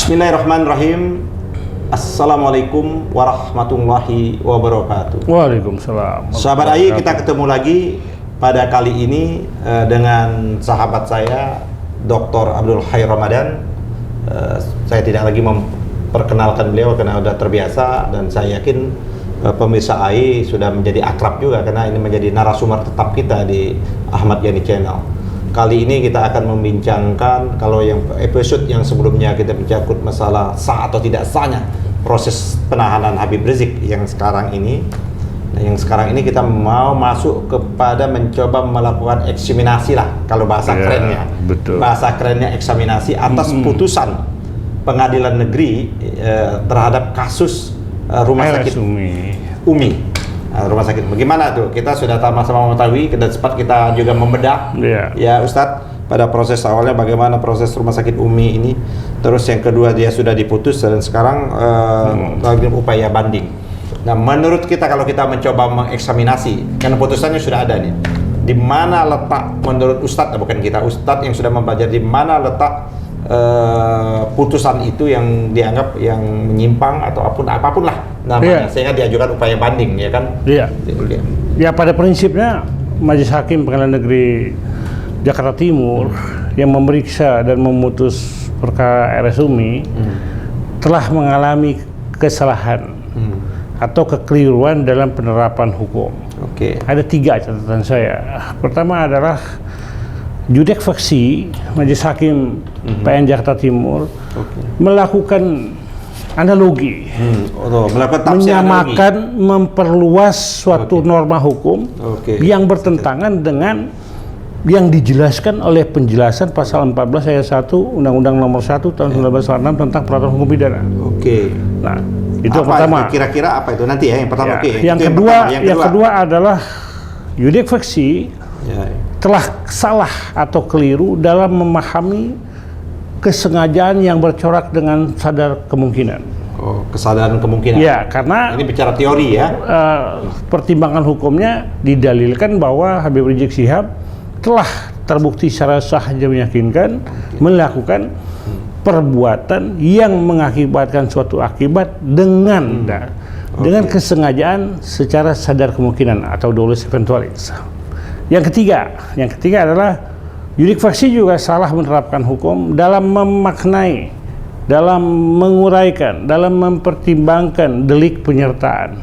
Bismillahirrahmanirrahim. Assalamualaikum warahmatullahi wabarakatuh. Waalaikumsalam. Sahabat AI, kita ketemu lagi pada kali ini dengan sahabat saya, Dr. Abdul Khair Ramadan. Saya tidak lagi memperkenalkan beliau karena sudah terbiasa, dan saya yakin pemirsa AI sudah menjadi akrab juga karena ini menjadi narasumber tetap kita di Ahmad Yani Channel. Kali ini kita akan membincangkan, kalau yang episode yang sebelumnya kita menyangkut masalah sah atau tidak sahnya proses penahanan Habib Rizik yang sekarang ini. Nah, yang sekarang ini kita mau masuk kepada mencoba melakukan eksaminasi lah, kalau bahasa kerennya. Betul. Bahasa kerennya eksaminasi atas putusan pengadilan negeri terhadap kasus rumah sakit Umi. Rumah sakit bagaimana tuh? Kita sudah sama-sama mengetahui, dan sempat kita juga membedah ya Ustadz pada proses awalnya bagaimana proses rumah sakit Umi ini. Terus yang kedua dia sudah diputus dan sekarang lagi upaya banding. Nah, menurut kita kalau kita mencoba mengeksaminasi, karena putusannya sudah ada nih, di mana letak menurut Ustadz, bukan kita, Ustadz yang sudah membaca, di mana letak putusan itu yang dianggap yang menyimpang atau apapun lah namanya, sehingga diajukan upaya banding, ya kan? Iya. Ya, pada prinsipnya Majelis Hakim Pengadilan Negeri Jakarta Timur yang memeriksa dan memutus perkara RS Umi telah mengalami kesalahan atau kekeliruan dalam penerapan hukum. Ada 3 catatan saya. Pertama adalah judek faksi Majelis Hakim PN Jakarta Timur melakukan analogi, menyamakan, memperluas suatu norma hukum yang bertentangan dengan yang dijelaskan oleh penjelasan pasal 14 ayat 1 Undang-Undang Nomor 1 Tahun 1946 tentang Peraturan Hukum Pidana. Nah, itu yang pertama. Kira-kira apa itu nanti ya? Yang pertama. Yang kedua adalah judek faksi telah salah atau keliru dalam memahami kesengajaan yang bercorak dengan sadar kemungkinan. Kesadaran kemungkinan. Ya, karena ini bicara teori ya. Pertimbangan hukumnya didalilkan bahwa Habib Rizik Syihab telah terbukti secara sah dan meyakinkan melakukan perbuatan yang mengakibatkan suatu akibat dengan kesengajaan secara sadar kemungkinan atau dolus eventualis. Yang ketiga adalah judek faksi juga salah menerapkan hukum dalam memaknai, dalam menguraikan, dalam mempertimbangkan delik penyertaan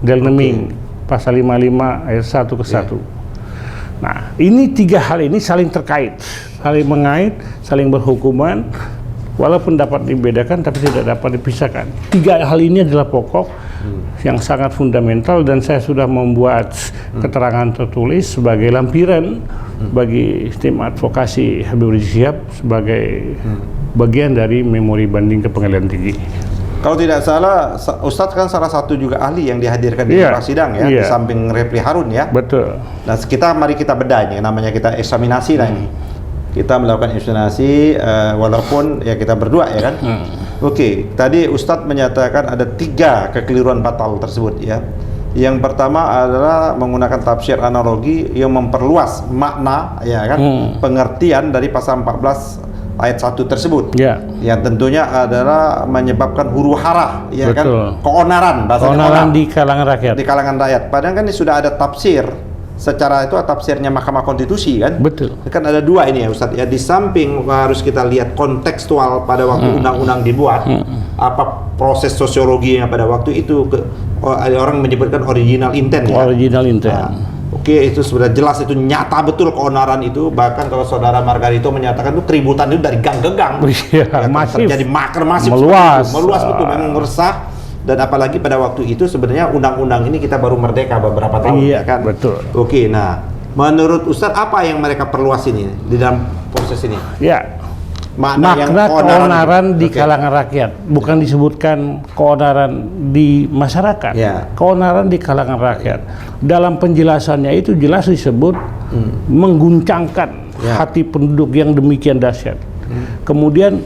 naming pasal 55 ayat 1 ke 1. Nah, ini 3 hal ini saling terkait, saling mengait, saling berhubungan, walaupun dapat dibedakan tapi tidak dapat dipisahkan. 3 hal ini adalah pokok yang sangat fundamental, dan saya sudah membuat keterangan tertulis sebagai lampiran bagi tim advokasi Habib Rizik Syihab sebagai bagian dari memori banding ke pengadilan tinggi. Kalau tidak salah, Ustadz kan salah satu juga ahli yang dihadirkan di sidang ya, di samping Refli Harun ya. Betul. Nah, mari kita bedah ini, namanya kita eksaminasi lah ini. Kita melakukan eksaminasi walaupun ya kita berdua ya kan. Tadi Ustadz menyatakan ada 3 kekeliruan fatal tersebut ya. Yang pertama adalah menggunakan tafsir analogi yang memperluas makna ya kan, pengertian dari pasal 14 ayat 1 tersebut. Yang tentunya adalah menyebabkan huru hara ya kan, keonaran di kalangan rakyat. Di kalangan rakyat. Padahal kan ini sudah ada tafsir. Secara itu tafsirnya Mahkamah Konstitusi kan? Betul. Kan ada 2 ini ya Ustadz ya. Di samping harus kita lihat kontekstual pada waktu undang-undang dibuat, apa proses sosiologinya pada waktu itu, ada orang menyebutkan original intent ya. Original intent. Itu sudah jelas, itu nyata betul keonaran itu. Bahkan kalau saudara Margarito menyatakan itu keributan itu dari gang ke gang. Masif. Terjadi makar masif. Meluas betul, memang meresah. Dan apalagi pada waktu itu sebenarnya undang-undang ini kita baru merdeka beberapa tahun ya kan? Betul. Nah, menurut Ustadz apa yang mereka perluas ini di dalam proses ini? Makna keonaran di kalangan rakyat, bukan disebutkan keonaran di masyarakat. Keonaran di kalangan rakyat. Dalam penjelasannya itu jelas disebut mengguncangkan hati penduduk yang demikian dahsyat. Kemudian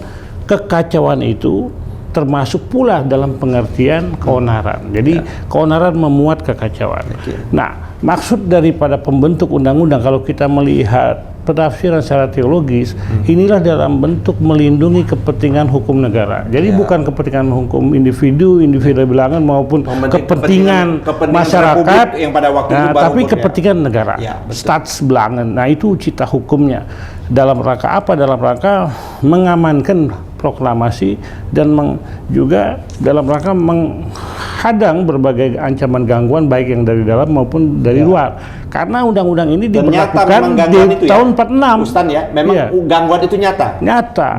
kekacauan itu termasuk pula dalam pengertian keonaran. Jadi keonaran memuat kekacauan. Nah, maksud daripada pembentuk undang-undang kalau kita melihat penafsiran secara teologis, inilah dalam bentuk melindungi kepentingan hukum negara. Jadi bukan kepentingan hukum individu bilangan maupun kepentingan masyarakat yang pada waktu itu baru tapi kepentingan negara. Staatsbelangen. Nah, itu cita hukumnya. Dalam rangka apa? Dalam rangka mengamankan proklamasi dan juga dalam rangka menghadang berbagai ancaman gangguan baik yang dari dalam maupun dari luar. Karena undang-undang ini diberlakukan di tahun 46. Ustaz ya, memang gangguan itu nyata.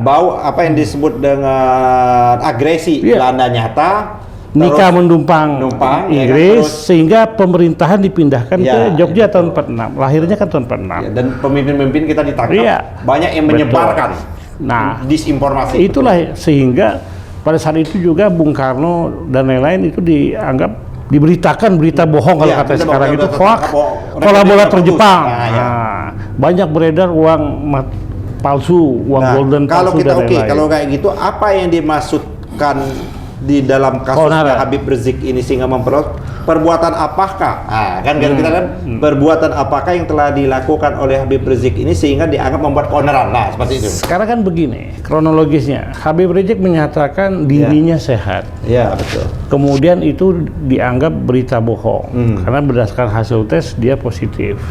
Bau apa yang disebut dengan agresi Belanda nyata. Nikah menumpang Inggris sehingga pemerintahan dipindahkan ke Jogja tahun 46. Lahirnya kan tahun 46. Dan pemimpin-pemimpin kita ditangkap. Banyak yang menyebarkan disinformasi. Itulah sehingga pada saat itu juga Bung Karno dan lain-lain itu dianggap diberitakan berita bohong kalau kata sekarang itu hoax, kolaborator Jepang. Banyak beredar uang palsu, uang golden kalau palsu kita dan lain-lain. Kalau kayak gitu apa yang dimaksudkan di dalam kasusnya Habib Rizik ini sehingga memperoleh perbuatan apakah? Kita kan perbuatan apakah yang telah dilakukan oleh Habib Rizik ini sehingga dianggap membuat keonaran. Nah, seperti itu. Sekarang kan begini kronologisnya. Habib Rizik menyatakan dirinya sehat. Iya, betul. Kemudian itu dianggap berita bohong karena berdasarkan hasil tes dia positif.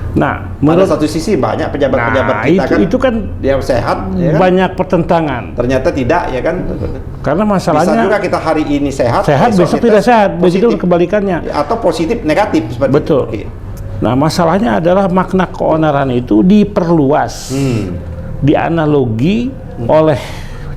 Nah, pada satu sisi banyak pejabat-pejabat kita itu kan dia sehat, banyak pertentangan. Ternyata tidak, ya kan? Karena masalahnya bisa juga kita hari ini sehat besok tidak sehat, begitu kebalikannya. Atau positif negatif seperti betul. Itu. Nah, masalahnya adalah makna keonaran itu diperluas, dianalogi oleh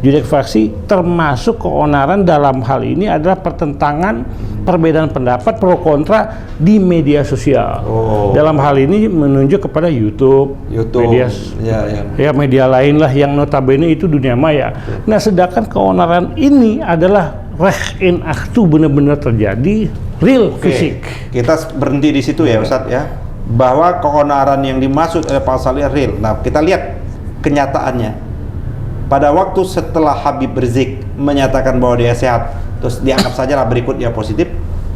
judek fraksi, termasuk keonaran dalam hal ini adalah pertentangan perbedaan pendapat pro kontra di media sosial. Dalam hal ini menunjuk kepada YouTube media, media lain lah yang notabene itu dunia maya. Nah, sedangkan keonaran ini adalah reh in actu, benar-benar terjadi real fisik. Kita berhenti di situ ya Ustadz ya, bahwa keonaran yang dimaksud oleh pasalnya real. Nah, kita lihat kenyataannya. Pada waktu setelah Habib Rizik menyatakan bahwa dia sehat, terus dianggap saja lah berikut dia positif,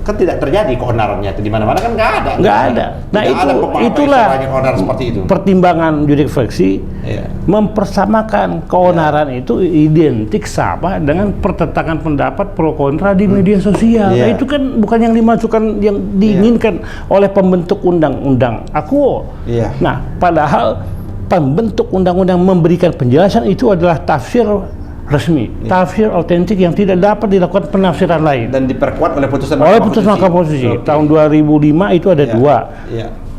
kan tidak terjadi keonarannya. Di mana-mana kan nggak ada. Nggak ada. Nah, itulah seperti itu. Pertimbangan judek fraksi mempersamakan keonaran itu identik sama dengan pertentangan pendapat pro kontra di media sosial. Nah, itu kan bukan yang dimasukkan, yang diinginkan oleh pembentuk undang-undang AKUO. Nah, padahal pembentuk undang-undang memberikan penjelasan itu adalah tafsir resmi, tafsir otentik yang tidak dapat dilakukan penafsiran lain. Dan diperkuat oleh putusan Mahkamah Konstitusi. Tahun 2005 itu ada dua.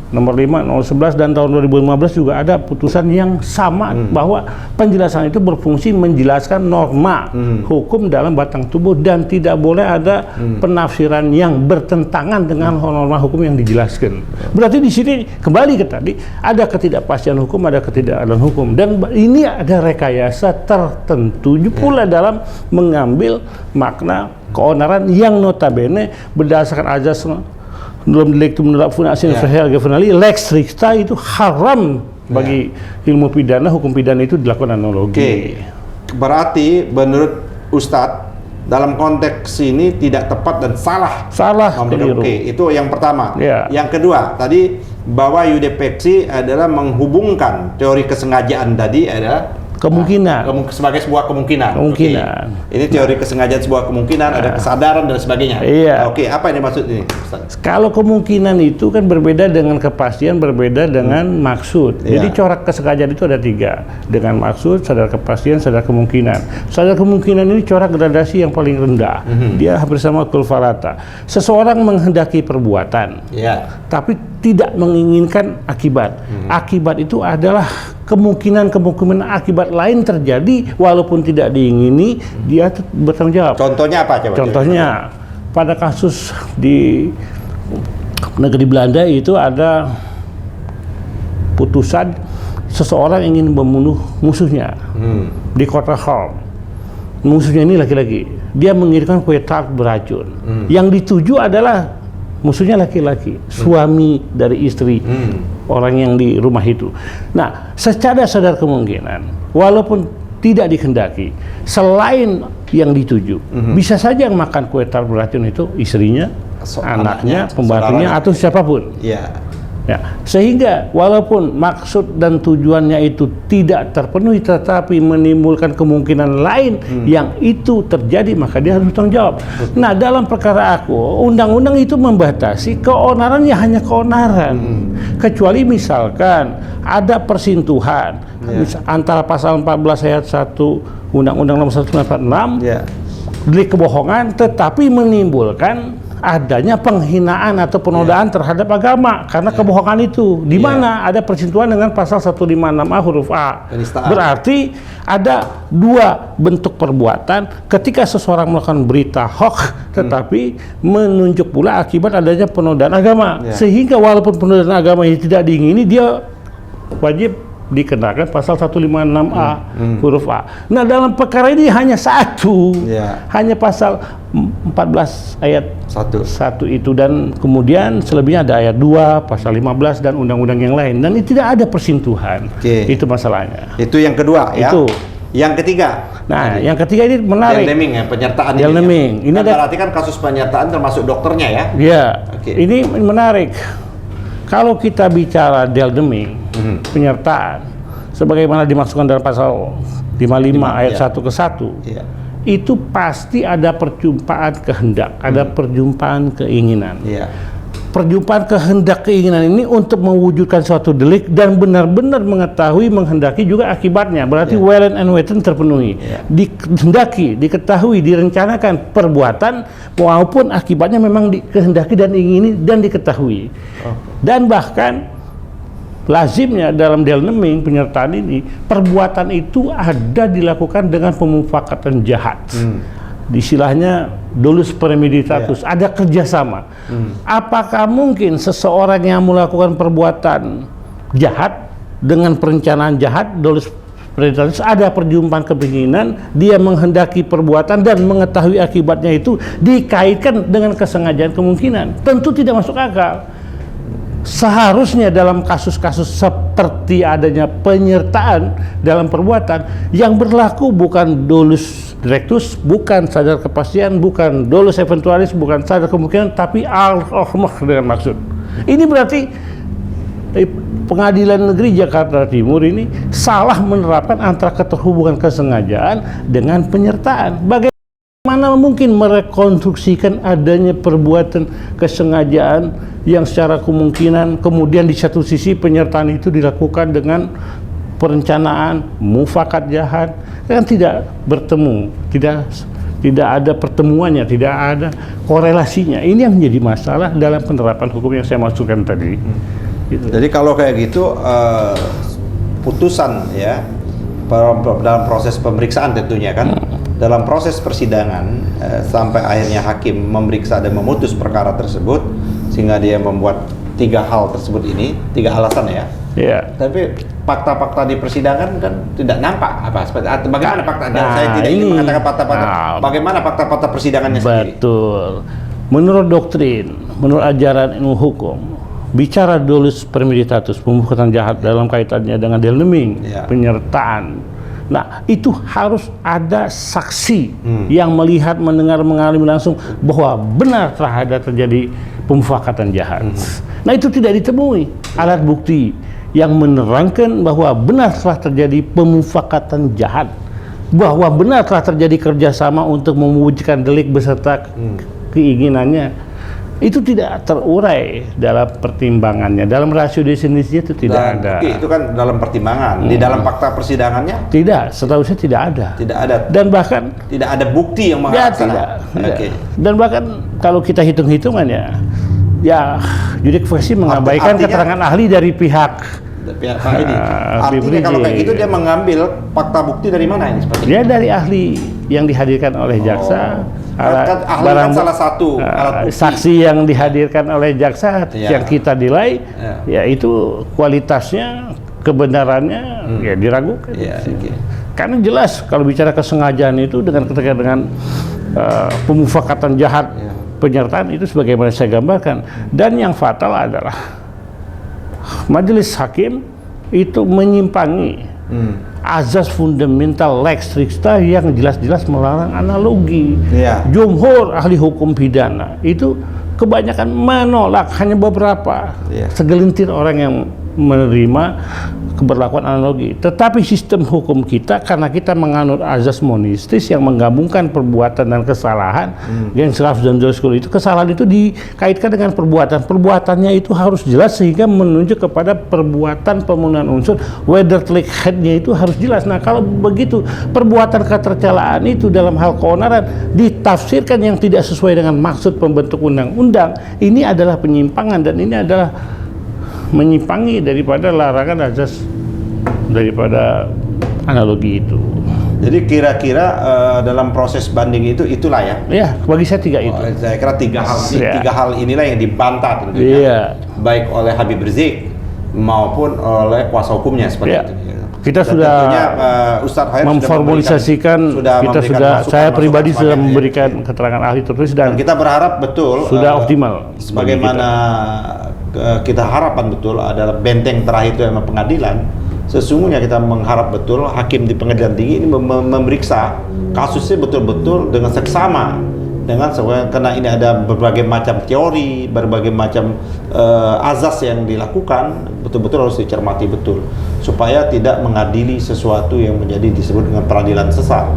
Nomor 5, nomor 11 dan tahun 2015 juga ada putusan yang sama bahwa penjelasan itu berfungsi menjelaskan norma hukum dalam batang tubuh dan tidak boleh ada penafsiran yang bertentangan dengan norma hukum yang dijelaskan. Berarti di sini kembali ke tadi ada ketidakpastian hukum, ada ketidakadilan hukum, dan ini ada rekayasa tertentu pula dalam mengambil makna keonaran yang notabene berdasarkan azas dalam deliktum menolak funasi lex stricta itu haram bagi ilmu pidana, hukum pidana itu dilakukan analogi. Berarti menurut Ustadz dalam konteks ini tidak tepat dan salah. Keliru. Itu yang pertama. Yang kedua tadi bahwa judek adalah menghubungkan teori kesengajaan tadi adalah kemungkinan sebagai sebuah kemungkinan. Ini teori kesengajaan sebuah kemungkinan, ada kesadaran dan sebagainya. Apa yang dimaksud ini, Ustaz? Kalau kemungkinan itu kan berbeda dengan kepastian, berbeda dengan maksud. Jadi corak kesengajaan itu ada 3, dengan maksud, sadar kepastian, sadar kemungkinan. Sadar kemungkinan ini corak gradasi yang paling rendah. Dia hampir sama kulfarata. Seseorang menghendaki perbuatan, tapi tidak menginginkan akibat. Akibat itu adalah kemungkinan akibat lain terjadi walaupun tidak diingini, dia bertanggung jawab. Contohnya apa? Contohnya pada kasus di negeri Belanda itu ada putusan seseorang ingin membunuh musuhnya di kota Holm. Musuhnya ini laki-laki. Dia mengirimkan kue tart beracun. Yang dituju adalah musuhnya laki-laki, suami dari istri orang yang di rumah itu. Nah, secara sadar kemungkinan, walaupun tidak dikehendaki, selain yang dituju. Bisa saja yang makan kue tart beracun itu istrinya, anaknya, pembantunya, atau siapapun. Ya. Ya, sehingga walaupun maksud dan tujuannya itu tidak terpenuhi, tetapi menimbulkan kemungkinan lain yang itu terjadi, maka dia harus bertanggung jawab. Nah, dalam perkara aku, undang-undang itu membatasi keonarannya hanya keonaran. Kecuali misalkan ada persentuhan antara pasal 14 ayat 1 Undang-Undang Nomor 196 delik kebohongan, tetapi menimbulkan adanya penghinaan atau penodaan terhadap agama karena kebohongan itu, di mana ada persentuhan dengan pasal 156A huruf A. Penistaan. Berarti ada dua bentuk perbuatan ketika seseorang melakukan berita hoax tetapi menunjuk pula akibat adanya penodaan agama, sehingga walaupun penodaan agama ini tidak diingini, dia wajib dikenakan pasal 156A huruf A. Nah, dalam perkara ini hanya satu, hanya pasal 14 ayat 1 itu, dan kemudian selebihnya ada ayat 2, pasal 15 dan undang-undang yang lain, dan itu tidak ada persentuhan. Itu masalahnya. Itu yang kedua ya. Itu. Yang ketiga. Nah, yang ketiga ini menarik. Del-naming ya, penyertaan Del-naming. Ini berarti kan kasus penyertaan termasuk dokternya ya? Ya. Ini menarik. Kalau kita bicara del-naming, penyertaan, sebagaimana dimaksudkan dalam pasal 55 ayat 1 ke 1, itu pasti ada perjumpaan kehendak, ada perjumpaan keinginan. Perjumpaan kehendak keinginan ini untuk mewujudkan suatu delik dan benar-benar mengetahui, menghendaki juga akibatnya. Berarti well and waiting terpenuhi. Dikehendaki, diketahui, direncanakan perbuatan maupun akibatnya memang dikehendaki dan ingini dan diketahui. Dan bahkan lazimnya dalam del-naming penyertaan ini, perbuatan itu ada dilakukan dengan pemufakatan jahat. Istilahnya dolus premeditatus, ada kerjasama. Apakah mungkin seseorang yang melakukan perbuatan jahat dengan perencanaan jahat, dolus premeditatus, ada perjumpaan keinginan, dia menghendaki perbuatan dan mengetahui akibatnya, itu dikaitkan dengan kesengajaan kemungkinan? Tentu tidak masuk akal. Seharusnya dalam kasus-kasus seperti adanya penyertaan dalam perbuatan, yang berlaku bukan dolus directus, bukan sadar kepastian, bukan dolus eventualis, bukan sadar kemungkinan, tapi al-ohmah dengan maksud. Ini berarti Pengadilan Negeri Jakarta Timur ini salah menerapkan antara keterhubungan kesengajaan dengan penyertaan. Bagaimana mungkin merekonstruksikan adanya perbuatan kesengajaan yang secara kemungkinan kemudian di satu sisi penyertaan itu dilakukan dengan perencanaan mufakat jahat, kan tidak bertemu, tidak ada pertemuannya, tidak ada korelasinya. Ini yang menjadi masalah dalam penerapan hukum yang saya maksudkan tadi. Gitu. Jadi kalau kayak gitu putusan ya dalam proses pemeriksaan tentunya kan, dalam proses persidangan sampai akhirnya hakim memeriksa dan memutus perkara tersebut, sehingga dia membuat 3 hal tersebut ini, 3 alasan ya. Tapi fakta-fakta di persidangan kan tidak nampak apa seperti bagaimana fakta. Saya tidak ingin mengatakan fakta-fakta. Bagaimana fakta-fakta persidangannya sendiri? Betul. Menurut doktrin, menurut ajaran ilmu hukum, bicara dolus premeditatus, pemufakatan jahat dalam kaitannya dengan del-naming, penyertaan. Nah, itu harus ada saksi yang melihat, mendengar, mengalami langsung bahwa benar terhadap terjadi pemufakatan jahat. Nah, itu tidak ditemui alat bukti yang menerangkan bahwa benar telah terjadi pemufakatan jahat, bahwa benar telah terjadi kerjasama untuk mewujudkan delik beserta keinginannya. Itu tidak terurai dalam pertimbangannya, dalam rasio definisinya itu tidak ada. Itu kan dalam pertimbangan. Di dalam fakta persidangannya tidak, setahu saya tidak ada. Tidak ada. Dan bahkan tidak ada bukti yang mengatakan. Dan bahkan kalau kita hitung-hitungan ya judik versi mengabaikan keterangan ahli dari pihak ini. Artinya kalau kayak gitu dia mengambil fakta bukti dari mana ini seperti dia dari ahli yang dihadirkan oleh jaksa. Ahli kan salah satu alat bukti. Saksi yang dihadirkan oleh jaksa yang kita nilai yaitu kualitasnya, kebenarannya diragukan. Karena jelas kalau bicara kesengajaan itu dengan pemufakatan jahat, penyertaan itu sebagaimana saya gambarkan. Dan yang fatal adalah majelis hakim itu menyimpangi azas fundamental lex stricta yang jelas-jelas melarang analogi. Iya. Jumhur ahli hukum pidana itu kebanyakan menolak, hanya beberapa, segelintir orang yang menerima keberlakuan analogi. Tetapi sistem hukum kita, karena kita menganut azas monistis yang menggabungkan perbuatan dan kesalahan, yang Slavs dan Joskul itu, kesalahan itu dikaitkan dengan perbuatan. Perbuatannya itu harus jelas sehingga menunjuk kepada perbuatan pemenuhan unsur, wederlichkeitnya itu harus jelas. Nah, kalau begitu perbuatan ketercelaan itu dalam hal keonaran ditafsirkan yang tidak sesuai dengan maksud pembentuk undang-undang, ini adalah penyimpangan dan ini adalah menyimpangi daripada larangan azas daripada analogi itu. Jadi kira-kira dalam proses banding itulah ya. Ya, bagi saya tiga itu. Saya kira tiga hal inilah yang dibantah tentunya. Iya. Baik oleh Habib Rizik maupun oleh kuasa hukumnya seperti itu. Kita dan sudah Ustadz Khair memformalisasikan, saya pribadi sudah memberikan keterangan ahli tertulis dan kita berharap betul sudah optimal. Sebagaimana kita harapan betul adalah benteng terakhir itu yang pengadilan. Sesungguhnya kita mengharap betul hakim di pengadilan tinggi ini memeriksa kasusnya betul-betul dengan seksama, dengan karena ini ada berbagai macam teori, berbagai macam azas yang dilakukan, betul-betul harus dicermati betul supaya tidak mengadili sesuatu yang menjadi disebut dengan peradilan sesat.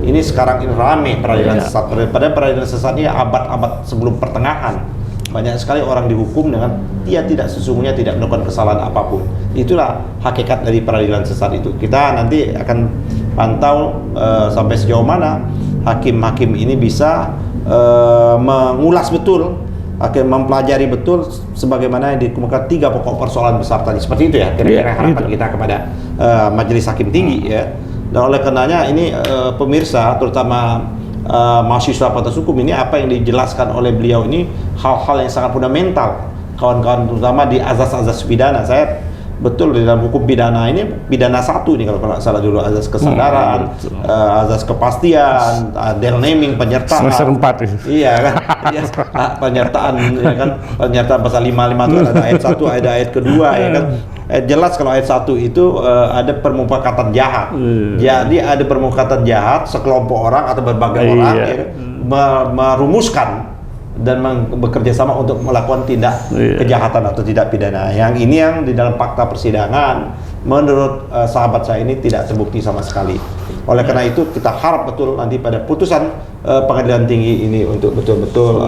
Ini sekarang ini rame peradilan sesat. Pada peradilan sesat ini abad-abad sebelum pertengahan. Banyak sekali orang dihukum dengan dia sesungguhnya tidak melakukan kesalahan apapun. Itulah hakikat dari peradilan sesat itu. Kita nanti akan pantau sampai sejauh mana hakim-hakim ini bisa mengulas betul, akan mempelajari betul sebagaimana yang dikemukakan 3 pokok persoalan besar tadi. Seperti itu ya kira-kira harapan kita kepada Majelis Hakim Tinggi ya. Dan oleh karenanya ini pemirsa terutama mahasiswa fakultas hukum ini, apa yang dijelaskan oleh beliau ini hal-hal yang sangat fundamental, kawan-kawan, terutama di azas-azas pidana. Saya betul di dalam hukum pidana ini, pidana 1 nih kalau nggak salah dulu, azas kesadaran, azas kepastian, del naming, penyertaan. Semester 4 itu. Iya kan, penyertaan, ya kan, penyertaan pasal 55 itu ada ayat 1, ada ayat kedua, ya kan. Jelas kalau ayat 1 itu ada permufakatan jahat. Jadi ada permufakatan jahat sekelompok orang atau berbagai orang ya, merumuskan dan bekerja sama untuk melakukan tindak kejahatan atau tindak pidana. Yang ini yang di dalam fakta persidangan menurut sahabat saya ini tidak terbukti sama sekali. Oleh karena itu kita harap betul nanti pada putusan pengadilan tinggi ini untuk betul-betul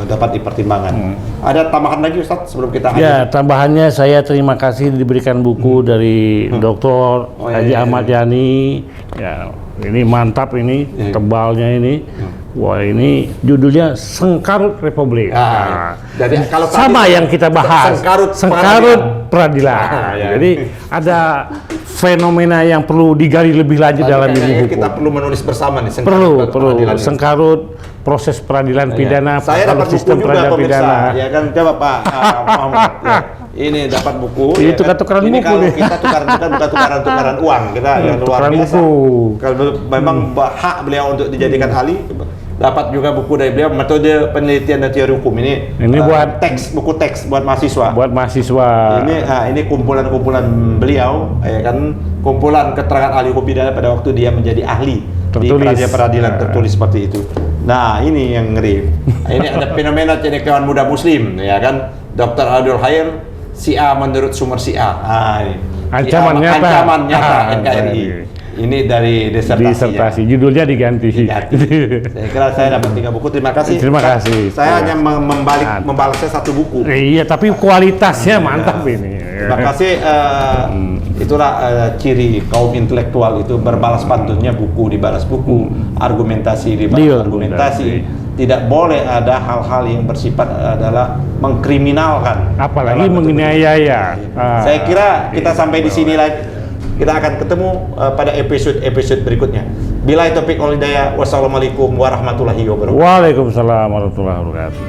dapat dipertimbangkan. Ada tambahan lagi Ustadz sebelum kita akhir? Ya, tambahannya saya terima kasih diberikan buku dari Dr. Haji Ahmad Yani. Ya, ini mantap ini, tebalnya ini. Wah, ini judulnya Sengkarut Republik. Jadi kalau sama yang kita bahas, Sengkarut Peradilan. Jadi ada fenomena yang perlu digali lebih lanjut dalam ilmu hukum. Kita perlu menulis bersama nih. Perlu. Sengkarut proses peradilan pidana, saya dapat sistem buku juga peradilan pidana. Ya kan, coba Pak Muhammad. Ya. Ini dapat buku. Ini tukar-tukaran buku kalau nih. kita bukan tukaran uang, kita yang luar biasa. Kalau memang hak beliau untuk dijadikan ahli, dapat juga buku dari beliau, metode penelitian dan teori hukum ini. Ini buat buku teks buat mahasiswa. Buat mahasiswa. Ini kumpulan-kumpulan beliau, ya kan, kumpulan keterangan ahli hukum pidana pada waktu dia menjadi ahli tertulis. Di peradilan tertulis seperti itu. Nah, ini yang ngeri. Ini ada fenomena cendekiawan muda muslim, ya kan, Dr. Abdul Khair, Syiah menurut sumber Syiah. Ini. Ancaman nyata NKRI. Ini dari disertasi. Judulnya diganti. Saya kira saya dapat 3 buku. Terima kasih. Terima kasih. Saya hanya membalasnya 1 buku. Iya, tapi kualitasnya mantap ini. Terima kasih. Itulah ciri kaum intelektual itu, berbalas pantunnya buku dibalas buku, argumentasi dibalas argumentasi. Tidak boleh ada hal-hal yang bersifat adalah mengkriminalkan, apalagi menganiaya. Saya kira kita sampai di sini lagi. Kita akan ketemu pada episode berikutnya. Billahi taufiq wal hidayah. Wassalamualaikum warahmatullahi wabarakatuh. Waalaikumsalam warahmatullahi wabarakatuh.